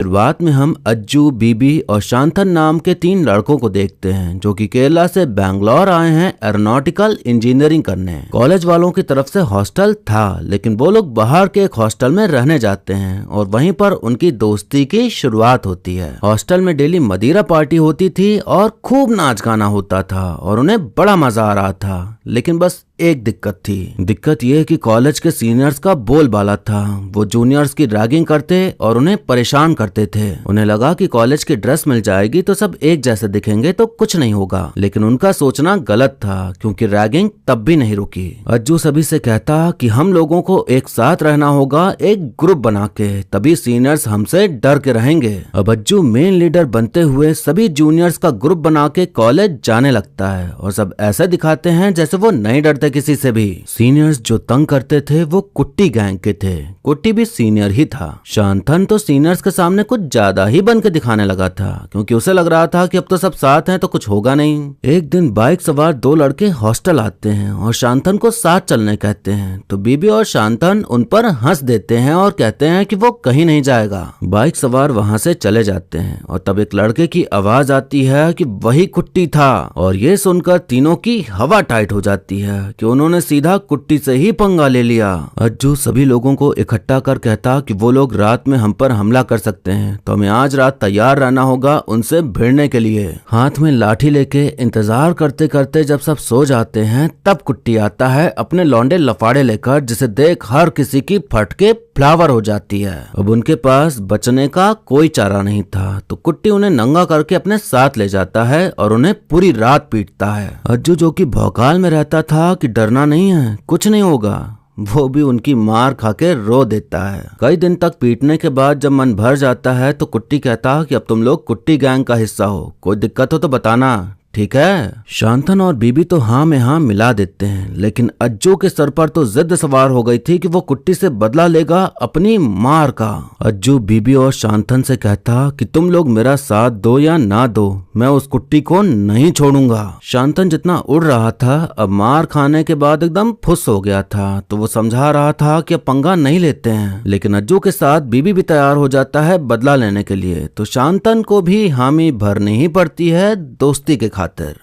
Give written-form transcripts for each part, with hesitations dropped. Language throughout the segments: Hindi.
शुरुआत में हम अज्जू, बीबी और शांतन नाम के 3 लड़कों को देखते हैं जो कि केरला से बैंगलोर आए हैं एरोनॉटिकल इंजीनियरिंग करने। कॉलेज वालों की तरफ से हॉस्टल था, लेकिन वो लोग बाहर के एक हॉस्टल में रहने जाते हैं और वहीं पर उनकी दोस्ती की शुरुआत होती है। हॉस्टल में डेली मदिरा पार्टी होती थी और खूब नाच गाना होता था और उन्हें बड़ा मजा आ रहा था, लेकिन बस एक दिक्कत थी। दिक्कत यह कि कॉलेज के सीनियर्स का बोलबाला था। वो जूनियर्स की रैगिंग करते और उन्हें परेशान करते थे। उन्हें लगा कि कॉलेज की ड्रेस मिल जाएगी तो सब एक जैसे दिखेंगे तो कुछ नहीं होगा, लेकिन उनका सोचना गलत था क्योंकि रैगिंग तब भी नहीं रुकी। अज्जू सभी से कहता कि हम लोगों को एक साथ रहना होगा, एक ग्रुप बना के, तभी सीनियर्स हमसे डर के रहेंगे। अब अज्जू मेन लीडर बनते हुए सभी जूनियर्स का ग्रुप बना के कॉलेज जाने लगता है और सब ऐसे दिखाते हैं जैसे वो नहीं डरते किसी से भी। सीनियर्स जो तंग करते थे वो कुट्टी गैंग के थे। कुट्टी भी सीनियर ही था। शांतन तो सीनियर्स के सामने कुछ ज्यादा ही बन के दिखाने लगा था क्योंकि उसे लग रहा था कि अब तो सब साथ हैं तो कुछ होगा नहीं। एक दिन बाइक सवार 2 लड़के हॉस्टल आते हैं और शांतन को साथ चलने कहते हैं, तो बीबी और शांतन उन पर हंस देते हैं और कहते हैं कि वो कहीं नहीं जाएगा। बाइक सवार वहां से चले जाते हैं और तब एक लड़के की आवाज आती है कि वही कुट्टी था और ये सुनकर तीनों की हवा टाइट हो जाती है कि उन्होंने सीधा कुट्टी से ही पंगा ले लिया। अज्जू सभी लोगों को इकट्ठा कर कहता कि वो लोग रात में हम पर हमला कर सकते हैं, तो हमें आज रात तैयार रहना होगा उनसे भिड़ने के लिए। हाथ में लाठी लेके इंतजार करते करते जब सब सो जाते हैं तब कुट्टी आता है अपने लौंडे लफाड़े लेकर, जिसे देख हर किसी की फटके फ्लावर हो जाती है। अब उनके पास बचने का कोई चारा नहीं था, तो कुट्टी उन्हें नंगा करके अपने साथ ले जाता है और उन्हें पूरी रात पीटता है। अज्जू जो कि भौकाल में रहता था कि डरना नहीं है, कुछ नहीं होगा, वो भी उनकी मार खा के रो देता है। कई दिन तक पीटने के बाद जब मन भर जाता है तो कुट्टी कहता कि अब तुम लोग कुट्टी गैंग का हिस्सा हो, कोई दिक्कत हो तो बताना, ठीक है। शांतन और बीबी तो हाँ में हाँ मिला देते हैं, लेकिन अज्जू के सर पर तो जिद सवार हो गई थी कि वो कुट्टी से बदला लेगा अपनी मार का। अज्जू बीबी और शांतन से कहता कि तुम लोग मेरा साथ दो या ना दो, मैं उस कुट्टी को नहीं छोड़ूंगा। शांतन जितना उड़ रहा था अब मार खाने के बाद एकदम फुस हो गया था, तो वो समझा रहा था कि अब पंगा नहीं लेते हैं, लेकिन अज्जू के साथ बीबी भी तैयार हो जाता है बदला लेने के लिए, तो शांतन को भी हामी भरनी ही पड़ती है दोस्ती के खातिर।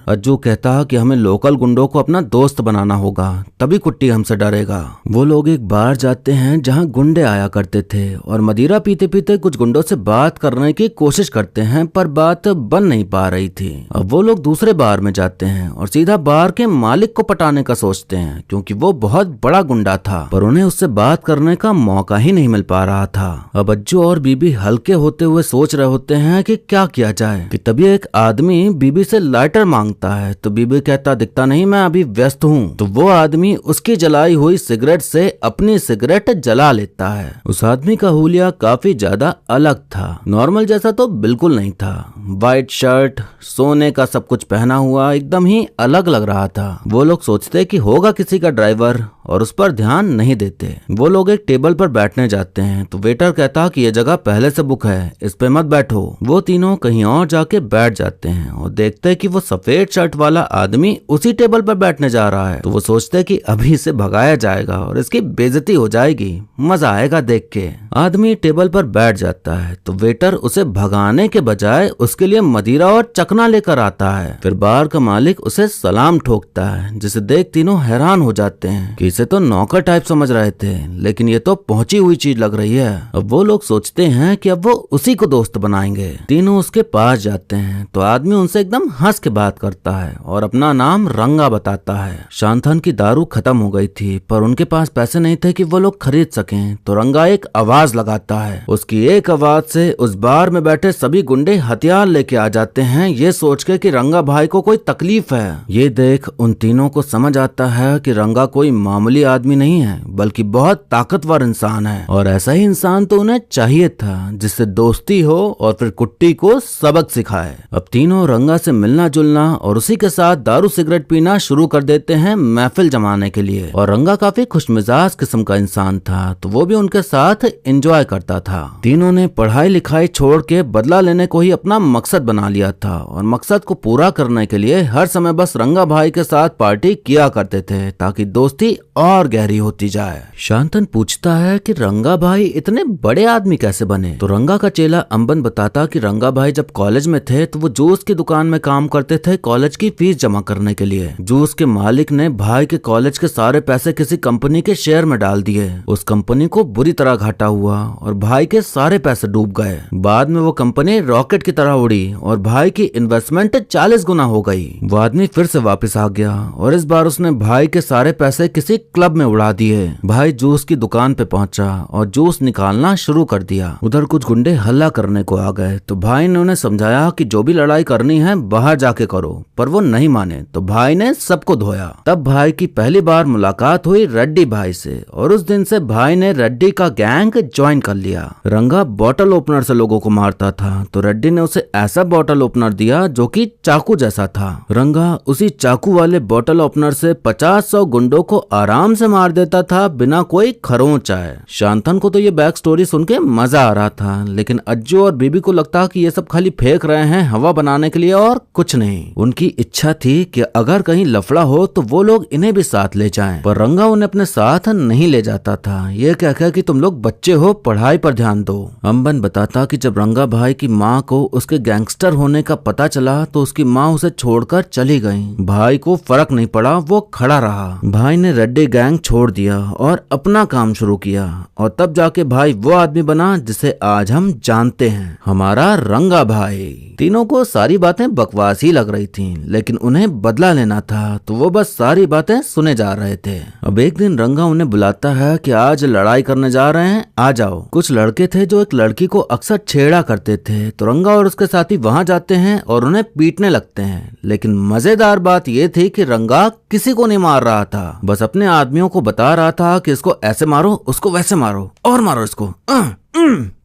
अज्जू कहता कि हमें लोकल गुंडों को अपना दोस्त बनाना होगा, तभी कुट्टी हमसे डरेगा। वो लोग एक बार जाते हैं जहां गुंडे आया करते थे और मदिरा पीते पीते कुछ गुंडों से बात करने की कोशिश करते हैं, पर बात बन नहीं पा रही थी। अब वो लोग दूसरे बार में जाते हैं और सीधा बार के मालिक को पटाने का सोचते हैं क्योंकि वो बहुत बड़ा गुंडा था, पर उन्हें उससे बात करने का मौका ही नहीं मिल पा रहा था। अब अज्जू और बीबी हल्के होते हुए सोच रहे होते हैं कि क्या किया जाए कि तभी एक आदमी बीबी से लाइटर मांगता है, तो बीबी कहता दिखता नहीं, मैं अभी व्यस्त हूँ। तो वो आदमी उसकी जलाई हुई सिगरेट से अपनी सिगरेट जला लेता है। उस आदमी का हुलिया काफी ज्यादा अलग था, नॉर्मल जैसा तो बिल्कुल नहीं था। व्हाइट शर्ट, सोने का सब कुछ पहना हुआ, एकदम ही अलग लग रहा था। वो लोग सोचते कि होगा किसी का ड्राइवर और उस पर ध्यान नहीं देते। वो लोग एक टेबल पर बैठने जाते हैं, तो वेटर कहता कि ये जगह पहले से बुक है, इस पे मत बैठो। वो तीनों कहीं और जाके बैठ जाते हैं और देखते कि वो सफेद शर्ट वाला आदमी उसी टेबल पर बैठने जा रहा है, तो वो सोचते कि अभी इसे भगाया जाएगा और इसकी बेइज्जती हो जाएगी, मजा आएगा देख के। आदमी टेबल पर बैठ जाता है, तो वेटर उसे भगाने के बजाय उसके लिए मदिरा और चकना लेकर आता है। फिर बार का मालिक उसे सलाम ठोकता है, जिसे देख तीनों हैरान हो जाते हैं कि इसे तो नौकर टाइप समझ रहे थे, लेकिन ये तो पहुंची हुई चीज लग रही है। अब वो लोग सोचते हैं कि अब वो उसी को दोस्त बनाएंगे। तीनों उसके पास जाते हैं, तो आदमी उनसे एकदम हंस के बात करता है और अपना नाम रंगा बताता है। शांतन की दारू खत्म हो गई थी, पर उनके पास पैसे नहीं थे कि वो लोग खरीद सकें, तो रंगा एक आवाज लगाता है। उसकी एक आवाज से उस बार में बैठे सभी गुंडे हथियार लेके आ जाते हैं, ये सोच के कि रंगा भाई को कोई तकलीफ है। ये देख उन तीनों को समझ आता है कि रंगा कोई मामूली आदमी नहीं है, बल्कि बहुत ताकतवर इंसान है, और ऐसा ही इंसान तो उन्हें चाहिए था जिससे दोस्ती हो और फिर कुट्टी को सबक सिखाए। अब तीनों रंगा से मिलना जुलना और उसी के साथ दारू सिगरेट पीना शुरू कर देते हैं महफिल जमाने के लिए। और रंगा काफी खुशमिजाज किस्म का इंसान था, तो वो भी उनके साथ एंजॉय करता था। तीनों ने पढ़ाई लिखाई छोड़ के बदला लेने को ही अपना मकसद बना लिया था, और मकसद को पूरा करने के लिए हर समय बस रंगा भाई के साथ पार्टी किया करते थे ताकि दोस्ती और गहरी होती जाए। शांतन पूछता है कि रंगा भाई इतने बड़े आदमी कैसे बने। तो रंगा का चेला अंबन बताता कि रंगा भाई जब कॉलेज में थे तो वो जूस की दुकान में काम करते थे कॉलेज की फीस जमा करने के लिए। जूस के मालिक ने भाई के कॉलेज के सारे पैसे किसी कंपनी के शेयर में डाल दिए। उस कंपनी को बुरी तरह घाटा हुआ और भाई के सारे पैसे डूब गए। बाद में वो कंपनी रॉकेट की तरह उड़ी और भाई की इन्वेस्टमेंट 40 गुना हो गई। वो आदमी फिर से वापस आ गया और इस बार उसने भाई के सारे पैसे किसी क्लब में उड़ा दिए। भाई जूस की दुकान पे पहुंचा और जूस निकालना शुरू कर दिया। उधर कुछ गुंडे हल्ला करने को आ गए तो भाई ने उन्हें समझाया कि जो भी लड़ाई करनी है बाहर जाके करो, पर वो नहीं माने तो भाई ने सबको धोया। तब भाई की पहली बार मुलाकात हुई रेड्डी भाई से और उस दिन से भाई ने रेड्डी का गैंग ज्वाइन कर लिया। रंगा बॉटल ओपनर से लोगों को मारता था तो रेड्डी ने उसे ऐसा बॉटल ओपनर दिया जो कि चाकू जैसा था। रंगा उसी चाकू वाले बॉटल ओपनर से 50-100 गुंडों को आराम से मार देता था बिना कोई खरोंच आए। शांतन को तो ये बैक स्टोरी सुन के मजा आ रहा था, लेकिन अज्जू और बीबी को लगता कि ये सब खाली फेंक रहे हैं हवा बनाने के लिए और कुछ नहीं। उनकी इच्छा थी कि अगर कहीं लफड़ा हो तो वो लोग इन्हें भी साथ ले जाएं, पर रंगा उन्हें अपने साथ नहीं ले जाता था। ये कहकर कि तुम लोग बच्चे हो, पढ़ाई पर ध्यान दो। अंबन बताता कि जब रंगा भाई की माँ को उसके गैंगस्टर होने का पता चला तो उसकी माँ उसे छोड़कर चली गई। भाई को फर्क नहीं पड़ा, वो खड़ा रहा। भाई ने रेड्डी गैंग छोड़ दिया और अपना काम शुरू किया और तब जाके भाई वो आदमी बना जिसे आज हम जानते हैं, हमारा रंगा भाई। तीनों को सारी बातें बकवास ही लग रही थीं, लेकिन उन्हें बदला लेना था तो वो बस सारी बातें सुने जा रहे थे। अब एक दिन रंगा उन्हें बुलाता है कि आज लड़ाई करने जा रहे हैं, आ जाओ। कुछ लड़के थे जो एक लड़की को अक्सर छेड़ा करते थे तो रंगा और उसके साथी वहां जाते हैं और उन्हें पीटने लगते हैं। लेकिन मजेदार बात यह थी कि रंगा किसी को नहीं मार रहा था, बस अपने आदमियों को बता रहा था कि इसको ऐसे मारो, उसको वैसे मारो और मारो इसको।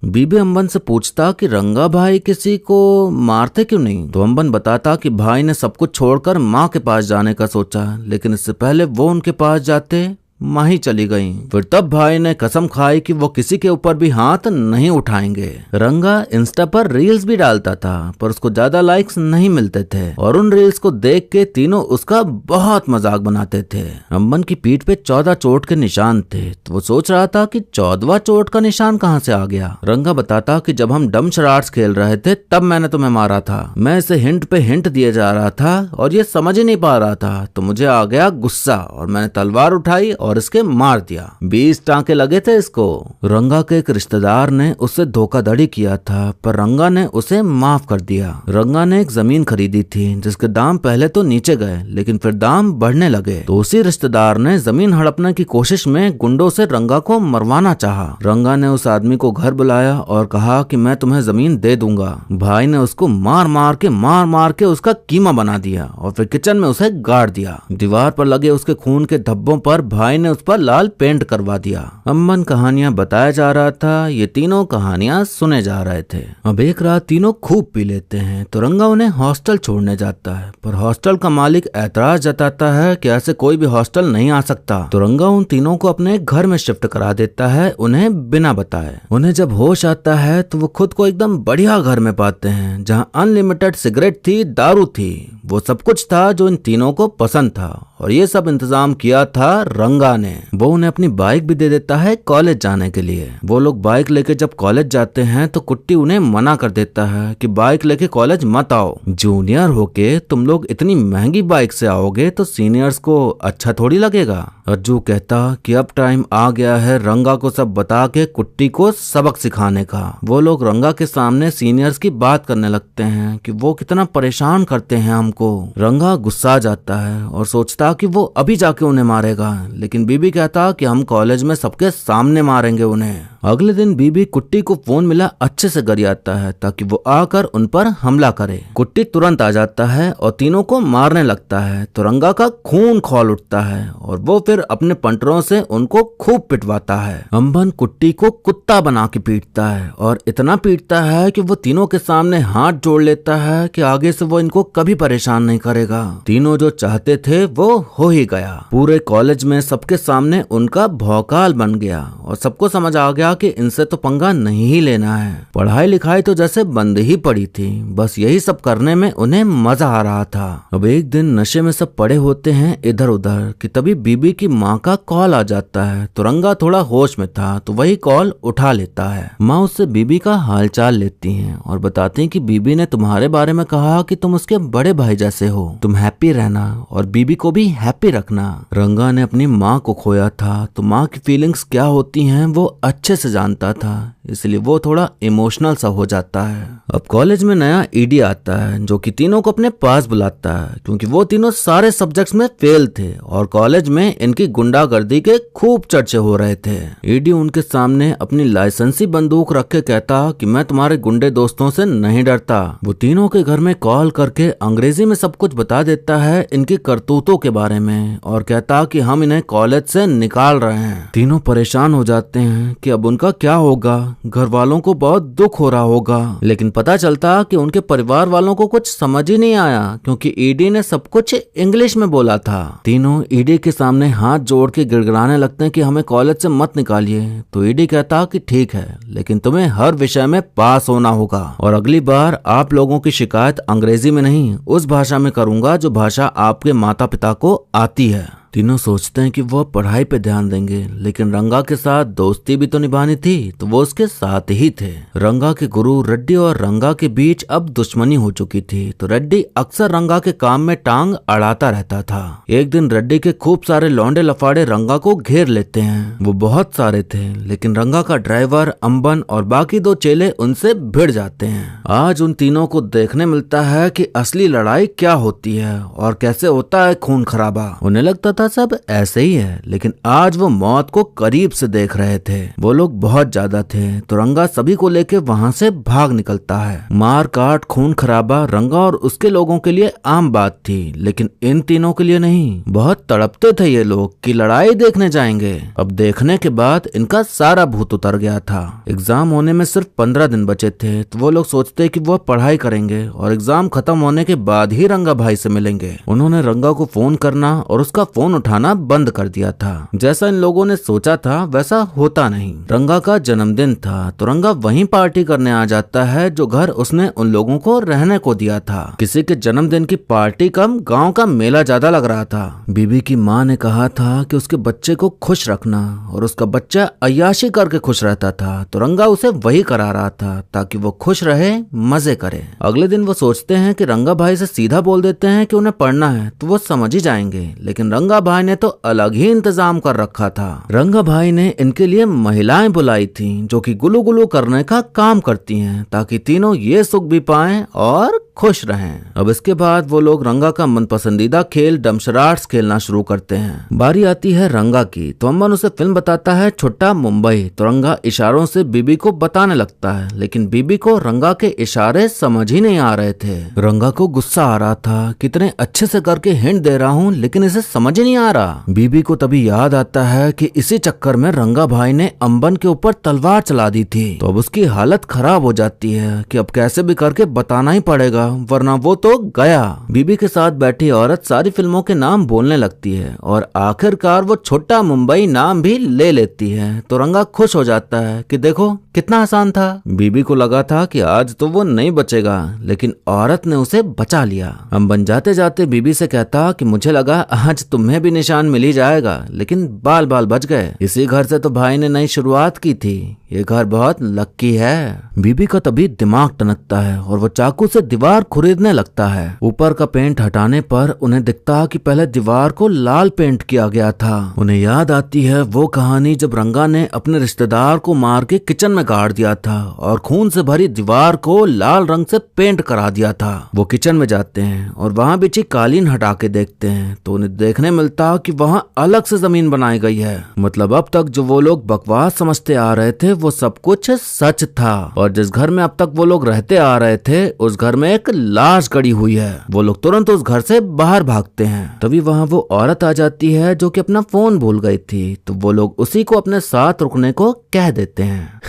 बीबी अंबन से पूछता कि रंगा भाई किसी को मारते क्यों नहीं, तो अंबन बताता कि भाई ने सब कुछ छोड़कर माँ के पास जाने का सोचा, लेकिन इससे पहले वो उनके पास जाते माँ ही चली गई। फिर तब भाई ने कसम खाई कि वो किसी के ऊपर भी हाथ नहीं उठाएंगे। रंगा इंस्टा पर रील्स भी डालता था पर उसको ज्यादा लाइक्स नहीं मिलते थे और उन रील्स को देख के तीनों उसका बहुत मजाक बनाते थे। अंबन की पीठ पे 14 चोट के निशान थे तो वो सोच रहा था कि 14वां चोट का निशान कहाँ से आ गया। रंगा बताता कि जब हम डम शराट्स खेल रहे थे तब मैंने तुम्हें मारा था। मैं इसे हिंट पे हिंट दिए जा रहा था और ये समझ ही नहीं पा रहा था तो मुझे आ गया गुस्सा और मैंने तलवार उठाई और इसके मार दिया। 20 टांके लगे थे इसको। रंगा के एक रिश्तेदार ने उससे धोखाधड़ी किया था पर रंगा ने उसे माफ कर दिया। रंगा ने एक जमीन खरीदी थी जिसके दाम पहले तो नीचे गए लेकिन फिर दाम बढ़ने लगे तो उसी रिश्तेदार ने जमीन हड़पने की कोशिश में गुंडों से रंगा को मरवाना चाहा। रंगा ने उस आदमी को घर बुलाया और कहा कि मैं तुम्हें जमीन दे दूंगा। भाई ने उसको मार मार के उसका कीमा बना दिया और फिर किचन में उसे गाड़ दिया। दीवार पर लगे उसके खून के धब्बों पर भाई ने उस पर लाल पेंट करवा दिया। अम्मन कहानियां बताया जा रहा था, ये तीनों कहानियां सुने जा रहे थे। अब एक रात तीनों खूब पी लेते हैं तो रंगा उन्हें हॉस्टल छोड़ने जाता है पर हॉस्टल का मालिक ऐतराज जताता है कि ऐसे कोई भी हॉस्टल नहीं आ सकता। तो रंगा उन तीनों को अपने घर में शिफ्ट करा देता है उन्हें बिना बताए। उन्हें जब होश आता है तो वो खुद को एकदम बढ़िया घर में पाते हैं जहाँ अनलिमिटेड सिगरेट थी, दारू थी, वो सब कुछ था जो इन तीनों को पसंद था और ये सब इंतजाम किया था रंगा ने। वो उन्हें अपनी बाइक भी दे देता है कॉलेज जाने के लिए। वो लोग बाइक लेके जब कॉलेज जाते हैं तो कुट्टी उन्हें मना कर देता है कि बाइक लेके कॉलेज मत आओ, जूनियर होके तुम लोग इतनी महंगी बाइक से आओगे तो सीनियर्स को अच्छा थोड़ी लगेगा। अज्जू कहता कि अब टाइम आ गया है रंगा को सब बता के कुट्टी को सबक सिखाने का। वो लोग रंगा के सामने सीनियर्स की बात करने लगते हैं कि वो कितना परेशान करते हैं हमको। रंगा गुस्सा जाता है और सोचता कि वो अभी जाके उन्हें मारेगा, लेकिन बीबी कहता कि हम कॉलेज में सबके सामने मारेंगे उन्हें। अगले दिन बीबी कुट्टी को फोन मिला अच्छे से गरियाता है ताकि वो आकर उन पर हमला करे। कुट्टी तुरंत आ जाता है और तीनों को मारने लगता है तो रंगा का खून खौल उठता है और वो फिर अपने पंटरों से उनको खूब पिटवाता है। अंबन कुट्टी को कुत्ता बना के पीटता है और इतना पीटता है कि वो तीनों के सामने हाथ जोड़ लेता है कि आगे से वो इनको कभी परेशान नहीं करेगा। तीनों जो चाहते थे वो हो ही गया। पूरे कॉलेज में सब सबके सामने उनका भौकाल बन गया और सबको समझ आ गया कि इनसे तो पंगा नहीं ही लेना है। पढ़ाई लिखाई तो जैसे बंद ही पड़ी थी, बस यही सब करने में उन्हें मजा आ रहा था। अब एक दिन नशे में सब पड़े होते हैं इधर उधर कि तभी बीबी की माँ का कॉल आ जाता है। तो रंगा थोड़ा होश में था तो वही कॉल उठा लेता है। माँ उससे बीबी का हालचाल लेती हैं और बताती हैं कि बीबी ने तुम्हारे बारे में कहा कि तुम उसके बड़े भाई जैसे हो, तुम हैप्पी रहना और बीबी को भी हैप्पी रखना। रंगा ने अपनी माँ को खोया था तो माँ की फीलिंग्स क्या होती हैं वो अच्छे से जानता था, इसलिए वो थोड़ा इमोशनल सा हो जाता है। अब कॉलेज में नया ईडी आता है जो कि तीनों को अपने पास बुलाता है क्योंकि वो तीनों सारे सब्जेक्ट्स में फेल थे और कॉलेज में इनकी गुंडागर्दी के खूब चर्चे हो रहे थे। ईडी उनके सामने अपनी लाइसेंसी बंदूक रख के कहता कि मैं तुम्हारे गुंडे दोस्तों से नहीं डरता। वो तीनों के घर में कॉल करके अंग्रेजी में सब कुछ बता देता है इनकी करतूतों के बारे में और कहता कि हम इन्हें कॉलेज से निकाल रहे हैं। तीनों परेशान हो जाते हैं कि अब उनका क्या होगा। घर वालों को बहुत दुख हो रहा होगा, लेकिन पता चलता कि उनके परिवार वालों को कुछ समझ ही नहीं आया क्योंकि ईडी ने सब कुछ इंग्लिश में बोला था। तीनों ईडी के सामने हाथ जोड़ के गिड़गिड़ाने लगते हैं कि हमें कॉलेज से मत निकालिए। तो ईडी कहता कि ठीक है, लेकिन तुम्हें हर विषय में पास होना होगा और अगली बार आप लोगों की शिकायत अंग्रेजी में नहीं उस भाषा में करूंगा जो भाषा आपके माता पिता को आती है। तीनों सोचते हैं कि वो पढ़ाई पे ध्यान देंगे, लेकिन रंगा के साथ दोस्ती भी तो निभानी थी तो वो उसके साथ ही थे। रंगा के गुरु रेड्डी और रंगा के बीच अब दुश्मनी हो चुकी थी तो रेड्डी अक्सर रंगा के काम में टांग अड़ाता रहता था। एक दिन रेड्डी के खूब सारे लौंडे लफाड़े रंगा को घेर लेते हैं। वो बहुत सारे थे लेकिन रंगा का ड्राइवर अंबन और बाकी दो चेले उनसे भिड़ जाते हैं। आज उन तीनों को देखने मिलता है कि असली लड़ाई क्या होती है और कैसे होता है खून खराबा। उन्हें लगता सब ऐसे ही है, लेकिन आज वो मौत को करीब से देख रहे थे। वो लोग बहुत ज्यादा थे तो रंगा सभी को लेके वहां से भाग निकलता है। मार काट खून खराबा रंगा और उसके लोगों के लिए आम बात थी, लेकिन इन तीनों के लिए नहीं। बहुत तड़पते थे ये लोग कि लड़ाई देखने जाएंगे। अब देखने के बाद इनका सारा भूत उतर गया था। एग्जाम होने में सिर्फ 15 दिन बचे थे तो वो लोग सोचते कि वो पढ़ाई करेंगे और एग्जाम खत्म होने के बाद ही रंगा भाई से मिलेंगे। उन्होंने रंगा को फोन करना और उसका फोन उठाना बंद कर दिया था। जैसा इन लोगों ने सोचा था वैसा होता नहीं। रंगा का जन्मदिन था तो रंगा वहीं पार्टी करने आ जाता है जो घर उसने उन लोगों को रहने को दिया था। किसी के जन्मदिन की पार्टी कम गांव का मेला ज्यादा लग रहा था। बीबी की माँ ने कहा था कि उसके बच्चे को खुश रखना और उसका बच्चा अय्याशी करके खुश रहता था तो रंगा उसे वही करा रहा था ताकि वो खुश रहे मजे करे। अगले दिन वो सोचते हैं कि रंगा भाई से सीधा बोल देते हैं कि उन्हें पढ़ना है तो वो समझ ही जाएंगे, लेकिन रंगा भाई ने तो अलग ही इंतजाम कर रखा था। रंगा भाई ने इनके लिए महिलाएं बुलाई थी जो कि गुलू गुलू करने का काम करती हैं ताकि तीनों ये सुख भी पाएं और खुश रहें। अब इसके बाद वो लोग रंगा का मनपसंदीदा खेल डमशराट्स खेलना शुरू करते हैं। बारी आती है रंगा की तो अम्मन उसे फिल्म बताता है छोटा मुंबई। तो रंगा इशारों से बीबी को बताने लगता है, लेकिन बीबी को रंगा के इशारे समझ ही नहीं आ रहे थे। रंगा को गुस्सा आ रहा था, कितने अच्छे से करके हिंट दे रहा हूँ लेकिन इसे समझ ही नहीं आ रहा। बीबी को तभी याद आता है कि इसी चक्कर में रंगा भाई ने अंबन के ऊपर तलवार चला दी थी। तो अब उसकी हालत खराब हो जाती है कि अब कैसे भी करके बताना ही पड़ेगा वरना वो तो गया। बीबी के साथ बैठी औरत सारी फिल्मों के नाम बोलने लगती है और आखिरकार वो छोटा मुंबई नाम भी ले लेती है। तो रंगा खुश हो जाता है कि देखो कितना आसान था। बीबी को लगा था कि आज तो वो नहीं बचेगा, लेकिन औरत ने उसे बचा लिया। अंबन जाते जाते बीबी से कहता कि मुझे लगा आज तुम्हें भी निशान मिल ही जाएगा, लेकिन बाल बाल बच गए। इसी घर से तो भाई ने नई शुरुआत की थी, ये घर बहुत लक्की है। बीबी का तभी दिमाग टनकता है और वो चाकू से दीवार खुरीदने लगता है। ऊपर का पेंट हटाने पर उन्हें दिखता कि पहले दीवार को लाल पेंट किया गया था। उन्हें याद आती है वो कहानी जब रंगा ने अपने रिश्तेदार को मार के किचन में गाड़ दिया था और खून से भरी दीवार को लाल रंग से पेंट करा दिया था। वो किचन में जाते हैं और वहाँ बिछी कालीन हटा के देखते हैं तो उन्हें देखने मिलता कि वहाँ अलग से जमीन बनाई गई है। मतलब अब तक जो वो लोग बकवास समझते आ रहे थे वो सब कुछ सच था और जिस घर में अब तक वो लोग रहते आ रहे थे उस घर में एक लाश गड़ी हुई है। वो लोग तुरंत उस घर से बाहर भागते हैं। तभी वहाँ वो औरत आ जाती है जो कि अपना फोन भूल गई थी। तो वो लोग उसी को अपने साथ रुकने को कह देते हैं।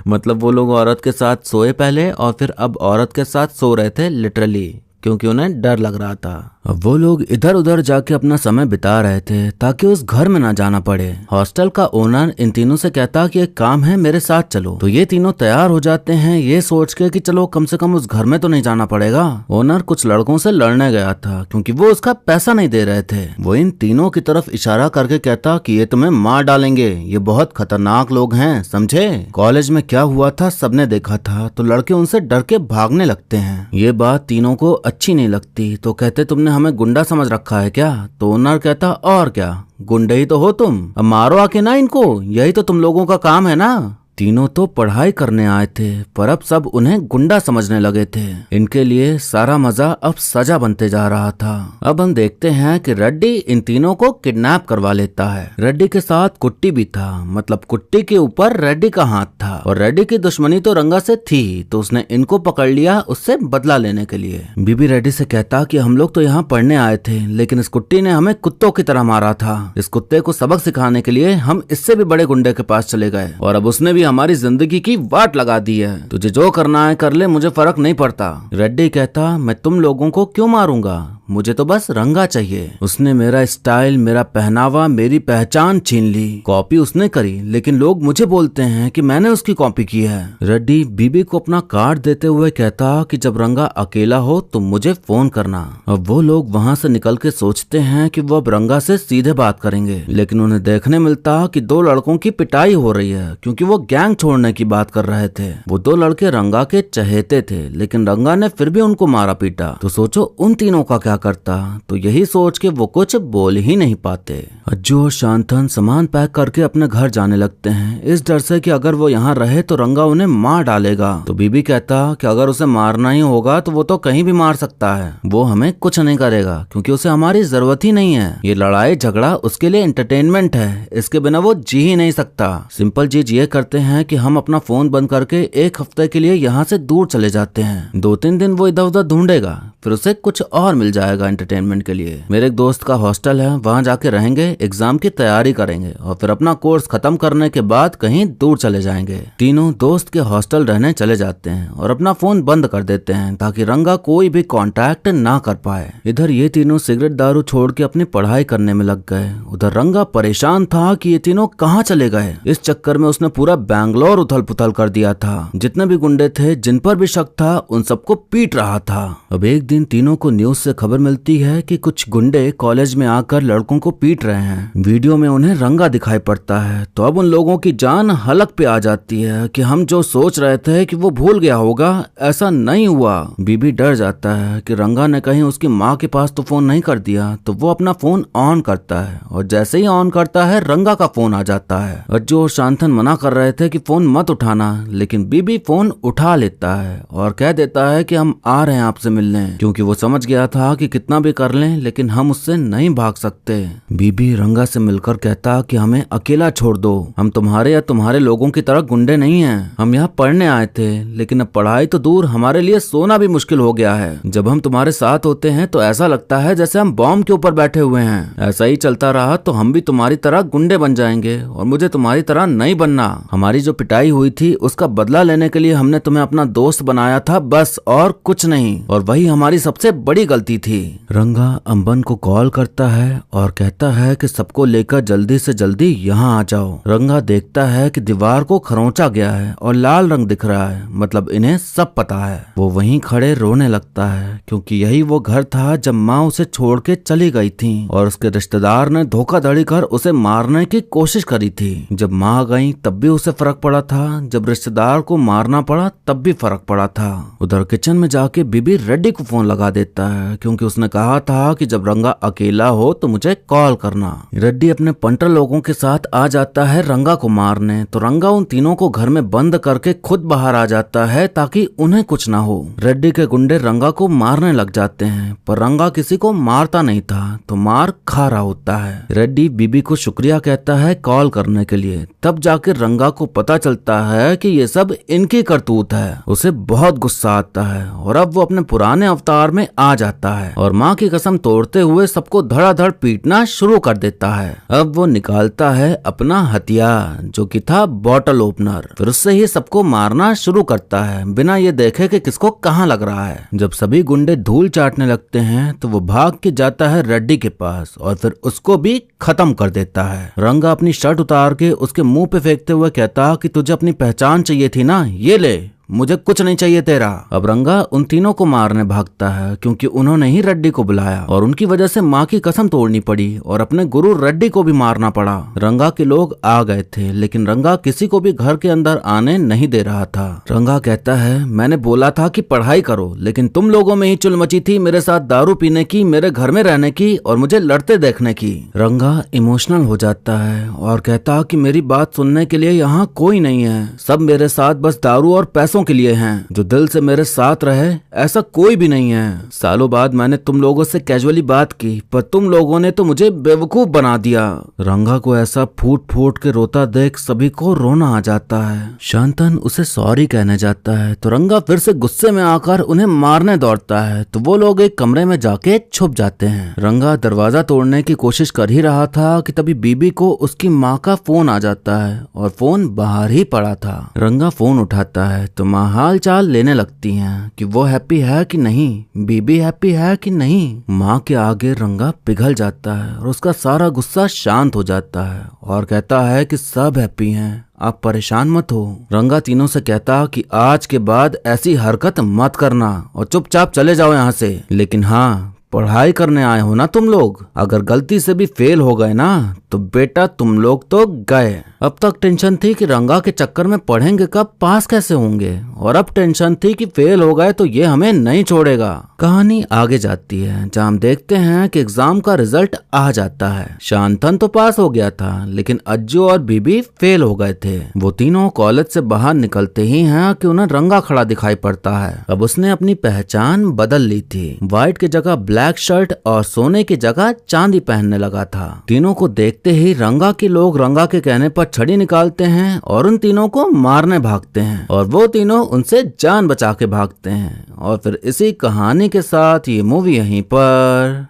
मतलब वो लोग औरत के साथ सोए पहले और फिर अब औरत के साथ सो रहे थे लिटरली, क्योंकि उन्हें डर लग रहा था। अब वो लोग इधर उधर जाके अपना समय बिता रहे थे ताकि उस घर में ना जाना पड़े। हॉस्टल का ओनर इन तीनों से कहता कि एक काम है, मेरे साथ चलो। तो ये तीनों तैयार हो जाते हैं ये सोच के कि चलो कम से कम उस घर में तो नहीं जाना पड़ेगा। ओनर कुछ लड़कों से लड़ने गया था क्योंकि वो उसका पैसा नहीं दे रहे थे। वो इन तीनों की तरफ इशारा करके कहता कि ये तुम्हें मार डालेंगे, ये बहुत खतरनाक लोग हैं, समझे। कॉलेज में क्या हुआ था सबने देखा था, तो लड़के उनसे डर के भागने लगते हैं। ये बात तीनों को अच्छी नहीं लगती, तो कहते तुमने हमें गुंडा समझ रखा है क्या। तो ओनर कहता और क्या, गुंडे ही तो हो तुम, अब मारो आके ना इनको, यही तो तुम लोगों का काम है ना। तीनों तो पढ़ाई करने आए थे पर अब सब उन्हें गुंडा समझने लगे थे। इनके लिए सारा मजा अब सजा बनते जा रहा था। अब हम देखते हैं कि रेड्डी इन तीनों को किडनैप करवा लेता है। रेड्डी के साथ कुट्टी भी था, मतलब कुट्टी के ऊपर रेड्डी का हाथ था। और रेड्डी की दुश्मनी तो रंगा से थी, तो उसने इनको पकड़ लिया उससे बदला लेने के लिए। बीबी रेड्डी से कहता कि हम लोग तो यहाँ पढ़ने आए थे, लेकिन इस कुट्टी ने हमें कुत्तों की तरह मारा था। इस कुत्ते को सबक सिखाने के लिए हम इससे भी बड़े गुंडे के पास चले गए और अब उसने भी हमारी जिंदगी की वाट लगा दी है। तुझे जो करना है कर ले, मुझे फर्क नहीं पड़ता। रेड्डी कहता मैं तुम लोगों को क्यों मारूंगा, मुझे तो बस रंगा चाहिए। उसने मेरा स्टाइल, मेरा पहनावा, मेरी पहचान छीन ली। कॉपी उसने करी, लेकिन लोग मुझे बोलते हैं कि मैंने उसकी कॉपी की है। रेड्डी बीबी को अपना कार्ड देते हुए कहता कि जब रंगा अकेला हो तो मुझे फोन करना। अब वो लोग वहाँ से निकल के सोचते हैं कि वो अब रंगा से सीधे बात करेंगे, लेकिन उन्हें देखने मिलता कि दो लड़कों की पिटाई हो रही है क्योंकि वो गैंग छोड़ने की बात कर रहे थे। वो दो लड़के रंगा के चहेते थे, लेकिन रंगा ने फिर भी उनको मारा पीटा। तो सोचो उन तीनों का क्या करता। तो यही सोच के वो कुछ बोल ही नहीं पाते। अज्जू और शांतन सामान पैक करके अपने घर जाने लगते हैं, इस डर से कि अगर वो यहाँ रहे तो रंगा उन्हें मार डालेगा। तो बीबी कहता कि अगर उसे मारना ही होगा तो वो तो कहीं भी मार सकता है, वो हमें कुछ नहीं करेगा क्योंकि उसे हमारी जरूरत ही नहीं है। ये लड़ाई झगड़ा उसके लिए एंटरटेनमेंट है, इसके बिना वो जी ही नहीं सकता। सिंपल चीज ये करते हैं कि हम अपना फोन बंद करके एक हफ्ते के लिए यहाँ से दूर चले जाते हैं। 2-3 दिन वो इधर उधर ढूंढेगा, फिर उसे कुछ और मिल जाएगा एंटरटेनमेंट के लिए। मेरे एक दोस्त का हॉस्टल है, वहाँ जाके रहेंगे, एग्जाम की तैयारी करेंगे और फिर अपना कोर्स खत्म करने के बाद कहीं दूर चले जाएंगे। तीनों दोस्त के हॉस्टल रहने चले जाते हैं और अपना फोन बंद कर देते हैं ताकि रंगा कोई भी कांटेक्ट ना कर पाए। इधर ये तीनों सिगरेट दारू छोड़ के अपनी पढ़ाई करने में लग गए। उधर रंगा परेशान था कि ये तीनों कहाँ चले गए। इस चक्कर में उसने पूरा बैंगलोर उथल पुथल कर दिया था। जितने भी गुंडे थे जिन पर भी शक था उन सबको पीट रहा था। अब एक दिन तीनों को न्यूज से खबर मिलती है कि कुछ गुंडे कॉलेज में आकर लड़कों को पीट रहे हैं। वीडियो में उन्हें रंगा दिखाई पड़ता है, तो अब उन लोगों की जान हलक पे आ जाती है कि हम जो सोच रहे थे कि वो भूल गया होगा, ऐसा नहीं हुआ। बीबी डर जाता है कि रंगा ने कहीं उसकी माँ के पास तो फोन नहीं कर दिया, तो वो अपना फोन ऑन करता है और जैसे ही ऑन करता है रंगा का फोन आ जाता है। अज्जू और शांतन मना कर रहे थे कि फोन मत उठाना, लेकिन बीबी फोन उठा लेता है और कह देता है कि हम आ रहे हैं आपसे मिलने, क्योंकि वो समझ गया था कि कितना भी कर लें लेकिन हम उससे नहीं भाग सकते। बीबी रंगा से मिलकर कहता कि हमें अकेला छोड़ दो, हम तुम्हारे या तुम्हारे लोगों की तरह गुंडे नहीं हैं। हम यहाँ पढ़ने आए थे, लेकिन अब पढ़ाई तो दूर, हमारे लिए सोना भी मुश्किल हो गया है। जब हम तुम्हारे साथ होते हैं तो ऐसा लगता है जैसे हम बॉम्ब के ऊपर बैठे हुए हैं। ऐसा ही चलता रहा तो हम भी तुम्हारी तरह गुंडे बन जाएंगे और मुझे तुम्हारी तरह नहीं बनना। हमारी जो पिटाई हुई थी उसका बदला लेने के लिए हमने तुम्हें अपना दोस्त बनाया था, बस और कुछ नहीं, और वही हमारी सबसे बड़ी गलती थी। रंगा अंबन को कॉल करता है और कहता है कि सबको लेकर जल्दी से जल्दी यहाँ आ जाओ। रंगा देखता है कि दीवार को खरोंचा गया है और लाल रंग दिख रहा है, मतलब इन्हें सब पता है। वो वहीं खड़े रोने लगता है क्योंकि यही वो घर था जब माँ उसे छोड़ के चली गई थी और उसके रिश्तेदार ने धोखाधड़ी कर उसे मारने की कोशिश करी थी। जब माँ गई तब भी उसे फर्क पड़ा था, जब रिश्तेदार को मारना पड़ा तब भी फर्क पड़ा था। उधर किचन में जाके बीबी रेड्डी को फोन लगा देता है क्योंकि उसने कहा था कि जब रंगा अकेला हो तो मुझे कॉल करना। रेड्डी अपने पंटर लोगों के साथ आ जाता है रंगा को मारने, तो रंगा उन तीनों को घर में बंद करके खुद बाहर आ जाता है ताकि उन्हें कुछ ना हो। रेड्डी के गुंडे रंगा को मारने लग जाते हैं, पर रंगा किसी को मारता नहीं था तो मार खा रहा होता है। रेड्डी बीबी को शुक्रिया कहता है कॉल करने के लिए, तब जाकर रंगा को पता चलता है कि ये सब इनकी करतूत है। उसे बहुत गुस्सा आता है और अब वो अपने पुराने अवतार रफ्तार में आ जाता है और माँ की कसम तोड़ते हुए सबको धड़ाधड़ पीटना शुरू कर देता है। अब वो निकालता है अपना हथियार जो कि था बॉटल ओपनर, फिर उससे ही सबको मारना शुरू करता है बिना ये देखे कि किसको कहाँ लग रहा है। जब सभी गुंडे धूल चाटने लगते हैं तो वो भाग के जाता है रेड्डी के पास और फिर उसको भी खत्म कर देता है। रंगा अपनी शर्ट उतार के उसके मुंह पे फेंकते हुए कहता कि तुझे अपनी पहचान चाहिए थी ना, ये ले, मुझे कुछ नहीं चाहिए तेरा। अब रंगा उन तीनों को मारने भागता है क्योंकि उन्होंने ही रेड्डी को बुलाया और उनकी वजह से माँ की कसम तोड़नी पड़ी और अपने गुरु रेड्डी को भी मारना पड़ा। रंगा के लोग आ गए थे लेकिन रंगा किसी को भी घर के अंदर आने नहीं दे रहा था। रंगा कहता है मैंने बोला था कि पढ़ाई करो, लेकिन तुम लोगों में ही चुल मची थी मेरे साथ दारू पीने की, मेरे घर में रहने की और मुझे लड़ते देखने की। रंगा इमोशनल हो जाता है और कहता कि मेरी बात सुनने के लिए यहाँ कोई नहीं है, सब मेरे साथ बस दारू और पैसों के लिए हैं, जो दिल से मेरे साथ रहे ऐसा कोई भी नहीं है। सालों बाद मैंने तुम लोगों से कैजुअली बात की पर तुम लोगों ने तो मुझे बेवकूफ बना दिया। रंगा को ऐसा फूट फूट के रोता देख सभी को रोना आ जाता है। शांतन उसे सॉरी कहने जाता है तो रंगा फिर से गुस्से में आकर उन्हें मारने दौड़ता है तो वो लोग एक कमरे में जाके छुप जाते हैं। रंगा दरवाजा तोड़ने की कोशिश कर ही रहा था कि तभी बीबी को उसकी माँ का फोन आ जाता है और फोन बाहर ही पड़ा था। रंगा फोन उठाता है तो माँ हाल चाल लेने लगती हैं कि वो हैप्पी है कि नहीं, बीबी हैप्पी है कि नहीं। माँ के आगे रंगा पिघल जाता है और उसका सारा गुस्सा शांत हो जाता है और कहता है कि सब हैप्पी हैं, आप परेशान मत हो। रंगा तीनों से कहता कि आज के बाद ऐसी हरकत मत करना और चुपचाप चले जाओ यहाँ से, लेकिन हाँ पढ़ाई करने आए हो ना तुम लोग, अगर गलती से भी फेल हो गए ना तो बेटा तुम लोग तो गए। अब तक टेंशन थी कि रंगा के चक्कर में पढ़ेंगे कब, पास कैसे होंगे, और अब टेंशन थी कि फेल हो गए तो ये हमें नहीं छोड़ेगा। कहानी आगे जाती है जहाँ हम देखते हैं कि एग्जाम का रिजल्ट आ जाता है। शांतन तो पास हो गया था लेकिन अज्जू और बीबी फेल हो गए थे। वो तीनों कॉलेज से बाहर निकलते ही हैं कि उन्हें रंगा खड़ा दिखाई पड़ता है। अब उसने अपनी पहचान बदल ली थी, व्हाइट की जगह ब्लैक शर्ट और सोने की जगह चांदी पहनने लगा था। तीनों को देखते ही रंगा के लोग रंगा के कहने पर छड़ी निकालते हैं और उन तीनों को मारने भागते हैं और वो तीनों उनसे जान बचा के भागते हैं। और फिर इसी कहानी के साथ ये मूवी यहीं पर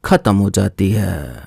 खत्म हो जाती है।